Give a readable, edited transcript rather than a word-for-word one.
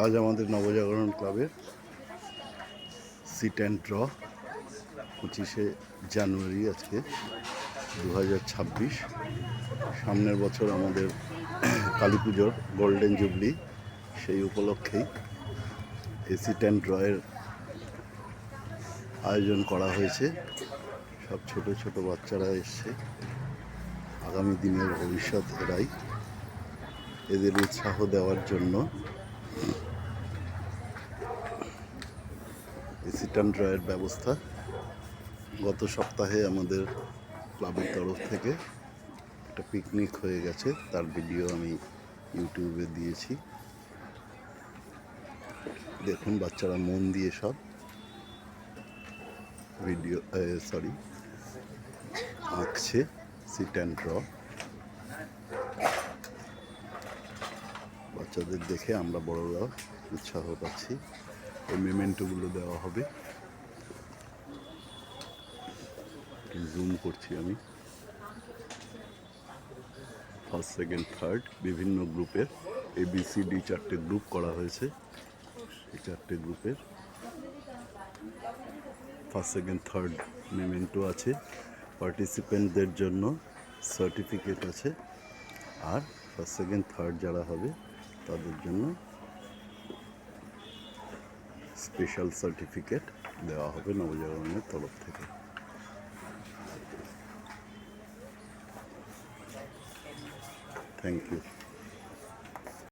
আজ আমাদের নবজাগরণ ক্লাবের সিট অ্যান্ড ড্র 25শে জানুয়ারি আজকে 2026। সামনের বছর আমাদের কালী পুজোর গোল্ডেন জুবলি, সেই উপলক্ষেই এই সিট অ্যান্ড ড্রয়ের আয়োজন করা হয়েছে। সব ছোট ছোট বাচ্চারা এসছে, আগামী দিনের ভবিষ্যৎ এরাই। এদের উৎসাহ দেওয়ার জন্য এই সিট অ্যান্ড ড্রয়ের ব্যবস্থা গত সপ্তাহে আমাদের ক্লাবের তরফ থেকে একটা পিকনিক হয়ে গেছে, তার ভিডিও আমি ইউটিউবে দিয়েছি। দেখুন বাচ্চারা মন দিয়ে সব ভিডিও আঁকছে সিট অ্যান্ড ড্র। বাচ্চাদের দেখে আমরা বড়রা উৎসাহ পাচ্ছি। এই মেমেন্টোগুলো দেওয়া হবে, জুম করছি আমি। ফার্স্ট, সেকেন্ড, থার্ড বিভিন্ন গ্রুপের ABCD 4টে গ্রুপ করা হয়েছে। এই 4টে গ্রুপের ফার্স্ট, সেকেন্ড, থার্ড মেমেন্টো আছে। পার্টিসিপেন্টদের জন্য সার্টিফিকেট আছে, আর ফার্স্ট, সেকেন্ড, থার্ড যারা হবে তাদের জন্য স্পেশাল সার্টিফিকেট দেওয়া হবে নবজাগরণের তরফ থেকে। Thank you.